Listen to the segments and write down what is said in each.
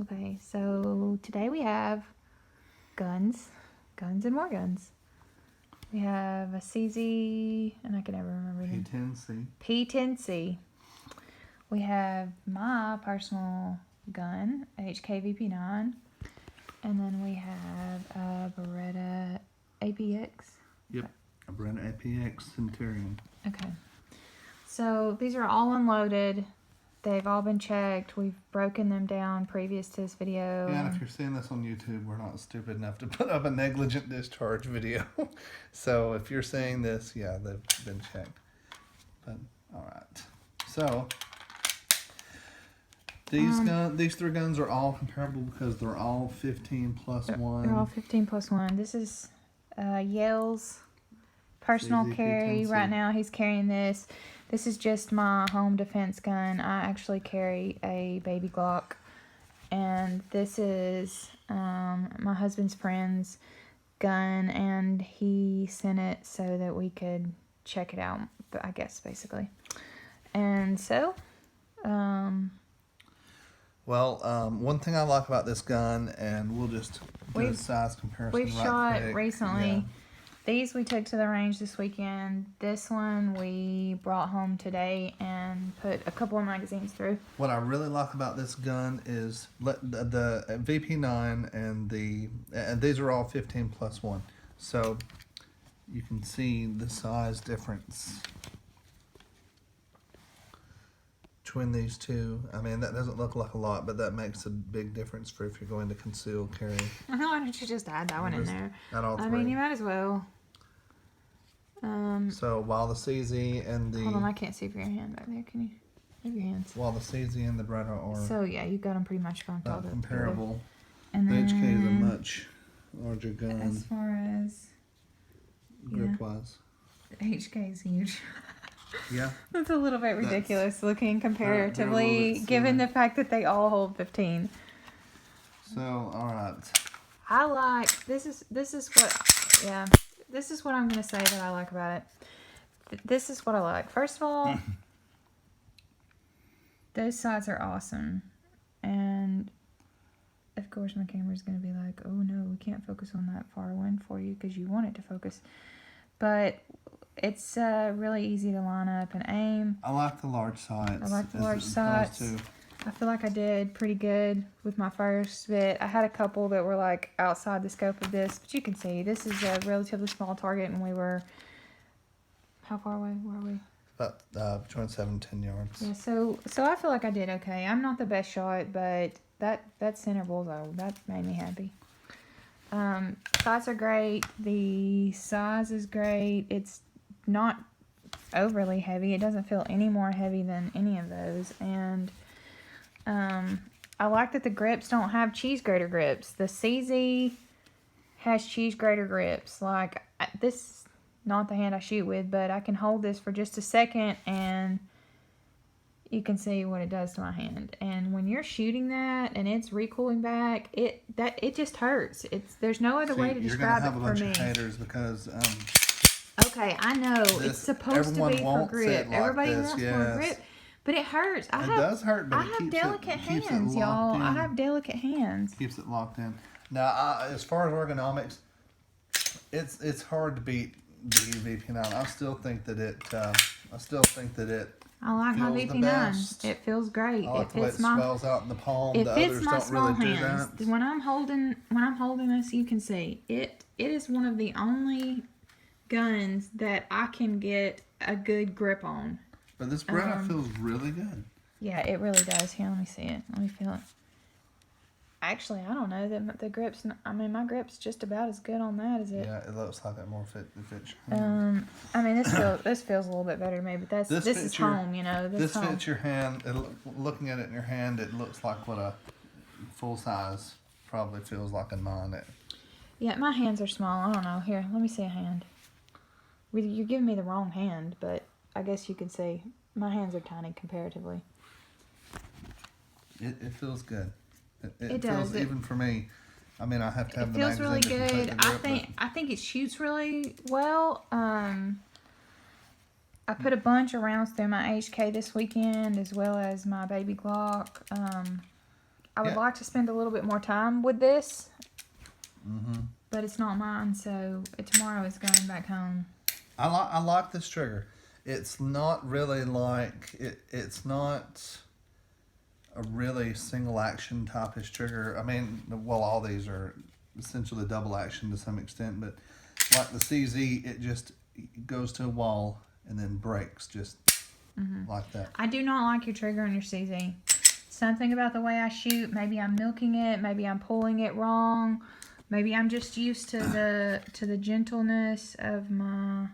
Okay, so today we have guns and more guns. We have a CZ, and I can never remember them. P10 C. P10 C. We have my personal gun, HK VP9. And then we have a Beretta APX. Yep, a Beretta APX Centurion. Okay. So these are all unloaded. They've all been checked. We've broken them down previous to this video. Yeah, and if you're seeing this on YouTube, we're not stupid enough to put up a negligent discharge video. So if you're seeing this, yeah, they've been checked. But all right. So these three guns are all comparable because they're all 15 plus 1. They're all 15 plus 1. This is Yale's personal CZ carry. P10 C. Right now he's carrying this. This is just my home defense gun. I actually carry a baby Glock. And this is my husband's friend's gun, and he sent it so that we could check it out, I guess, basically. And so, one thing I like about this gun, and we'll just do a size comparison. We've shot recently. Yeah. These we took to the range this weekend. This one we brought home today and put a couple of magazines through. What I really like about this gun is the VP9 and these are all 15 plus 1. So you can see the size difference between these two. I mean, that doesn't look like a lot, but that makes a big difference for if you're going to conceal carry. Why don't you just add that one in there? Add all three. I mean, you might as well. So while the CZ and the... Hold on, I can't see for your hand back there. Can you move your hands? While the CZ and the Beretta are... So, yeah, you got them pretty much bumped all comparable. And the then, HK is a much larger gun. As far as... grip-wise. The HK is huge. Yeah. That's a little bit ridiculous looking comparatively, given the fact that they all hold 15. So, alright. I like... This is what... Yeah. This is what I'm going to say that I like about it. This is what I like. First of all, those sides are awesome. And, of course, my camera's going to be like, oh, no, we can't focus on that far one for you because you want it to focus. But it's really easy to line up and aim. I like the large sights. I like the large sights. I feel like I did pretty good with my first bit. I had a couple that were like outside the scope of this, but you can see this is a relatively small target, and we were, how far away were we? About between 7 and 10 yards. Yeah, so I feel like I did okay. I'm not the best shot, but that center bullseye, that made me happy. Sights are great. The size is great. It's not overly heavy. It doesn't feel any more heavy than any of those, and I like that the grips don't have cheese grater grips. The CZ has cheese grater grips. Like, this is not the hand I shoot with, but I can hold this for just a second and you can see what it does to my hand. And when you're shooting that and it's recoiling back, it just hurts. There's no other way to describe it for me. You're gonna have a bunch of haters because okay, I know it's supposed to be for grip. Everybody wants more grip. But it hurts. It does hurt, but I have delicate hands, y'all. I have delicate hands. Keeps it locked in. Now, as far as ergonomics, it's hard to beat the VP9. I still think that it. I like my VP9. It feels great. I like the way it swells out in the palm. It fits my small hands. When I'm holding this, you can see it. It is one of the only guns that I can get a good grip on. But this Beretta feels really good. Yeah, it really does. Here, let me see it. Let me feel it. Actually, I don't know. The grip's... I mean, my grip's just about as good on that as it... Yeah, it looks like it more fits. I mean, this feels a little bit better to me, but this is home, you know. This fits your hand. Looking at it in your hand, it looks like what a full size probably feels like in mine. Yeah, my hands are small. I don't know. Here, let me see a hand. You're giving me the wrong hand, but... I guess you could say my hands are tiny comparatively. It feels good. It feels does. Even for me. I mean, I have to have the magazine. It feels really good. I think it shoots really well. I put a bunch of rounds through my HK this weekend, as well as my baby Glock. I would Yeah. like to spend a little bit more time with this, Mm-hmm. but it's not mine, so tomorrow is going back home. I like this trigger. It's not really like it's not a really single action type-ish trigger. I mean, well, all these are essentially double action to some extent, but like the CZ, it just goes to a wall and then breaks just like that. I do not like your trigger on your CZ. Something about the way I shoot. Maybe I'm milking it. Maybe I'm pulling it wrong. Maybe I'm just used to the gentleness of my.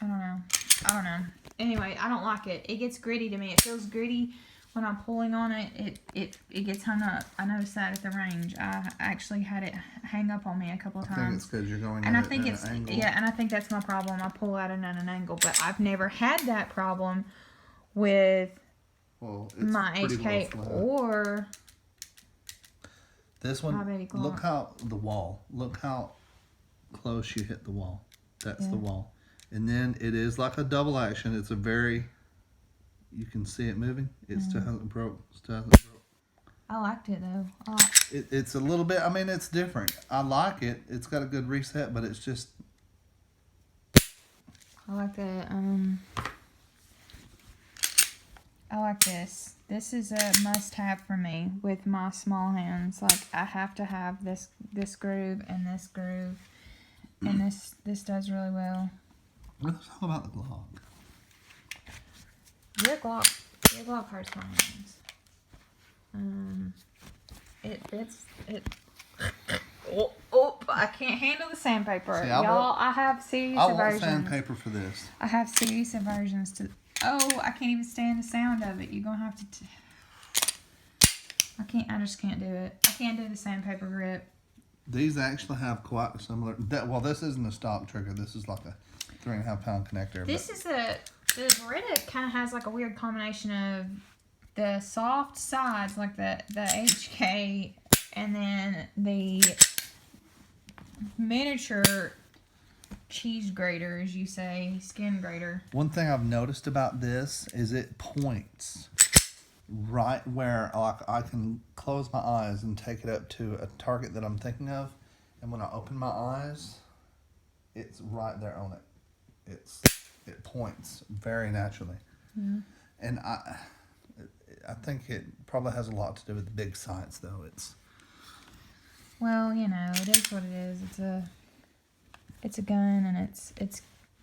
I don't know. Anyway, I don't like it. It gets gritty to me. It feels gritty when I'm pulling on it. It gets hung up. I noticed that at the range. I actually had it hang up on me a couple of times. I think it's because you're going and at I think an it's angle. yeah, and I think that's my problem. I pull at it at an angle, but I've never had that problem with Well, it's my pretty HK low flat. or This my one, baby Glock. look how the wall. Look how close you hit the wall. That's the wall. And then it is like a double action. It's a very, you can see it moving. It still hasn't broke. Still hasn't broke. I liked it though. It's a little bit, I mean, it's different. I like it. It's got a good reset, but it's just. I like the I like this. This is a must-have for me with my small hands. Like I have to have this groove and this groove, and this does really well. Let's talk about the Glock. Your Glock hurts my hands. I can't handle the sandpaper. See, Y'all, I have serious I want aversions. sandpaper for this. I have serious aversions to. Oh, I can't even stand the sound of it. You're gonna have to. I just can't do it. I can't do the sandpaper grip. These actually have quite a similar. Well, this isn't a stock trigger. This is like a 3.5 pound connector. This is the Beretta kind of has like a weird combination of the soft sides, like the HK, and then the miniature cheese grater, as you say, skin grater. One thing I've noticed about this is it points right where I can close my eyes and take it up to a target that I'm thinking of, and when I open my eyes, it's right there on it. It points very naturally, and I think it probably has a lot to do with the big sights, though. Well, you know, it is what it is. It's a gun, and it's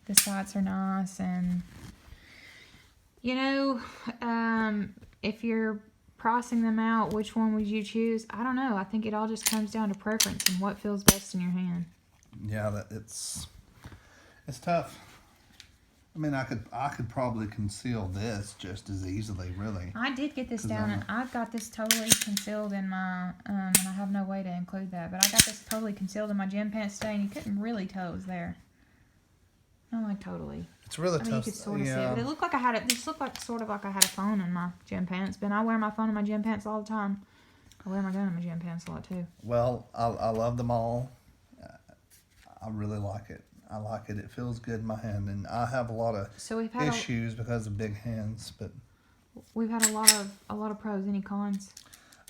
the sights are nice, and you know, if you're pricing them out, which one would you choose? I don't know. I think it all just comes down to preference and what feels best in your hand. Yeah, it's tough. I mean, I could probably conceal this just as easily, really. I did get this down, and I've got this totally concealed in my, and I have no way to include that, but I got this totally concealed in my gym pants today, and you couldn't really tell it was there. Not like totally. It's really I mean, tough. you could sort of see it, but it looked like I had it. This looked like sort of like I had a phone in my gym pants, but I wear my phone in my gym pants all the time. I wear my gun in my gym pants a lot too. Well, I love them all. I really like it. I like it. It feels good in my hand, and I have a lot of issues because of big hands. But we've had a lot of pros. Any cons?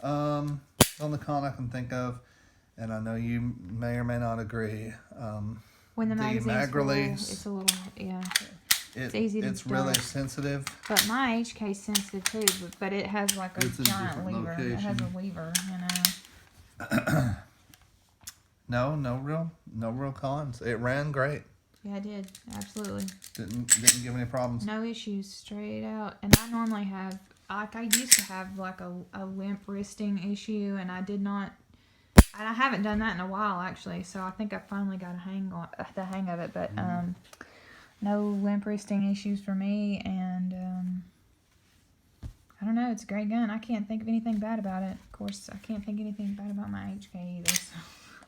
On the con I can think of, and I know you may or may not agree. When the mag release, it's a little It's easy to. It's really sensitive. But my HK is sensitive too. But it has like a giant lever. Location. It has a lever, you know. No real cons. It ran great. Yeah, it did. Absolutely. Didn't give any problems. No issues, straight out. And I normally have, like, I used to have like a limp wristing issue, and I did not. And I haven't done that in a while actually. So I think I finally got the hang of it. But no limp wristing issues for me, and I don't know. It's a great gun. I can't think of anything bad about it. Of course, I can't think anything bad about my HK either. So.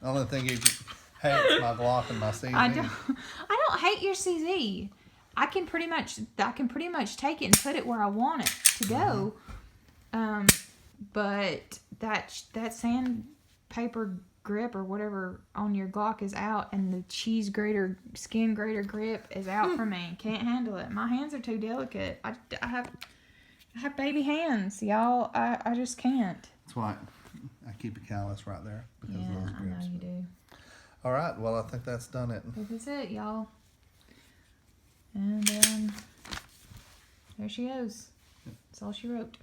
The only thing you hate is my Glock and my CZ. I don't hate your CZ. I can pretty much take it and put it where I want it to go. But that sandpaper grip or whatever on your Glock is out, and the cheese grater, skin grater grip is out for me. Can't handle it. My hands are too delicate. I have baby hands, y'all. I just can't. That's why I keep a callus right there because Yeah, of those I know grips. you do. All right, well, I think that's done it. But that's it, y'all. And there she goes. That's all she wrote.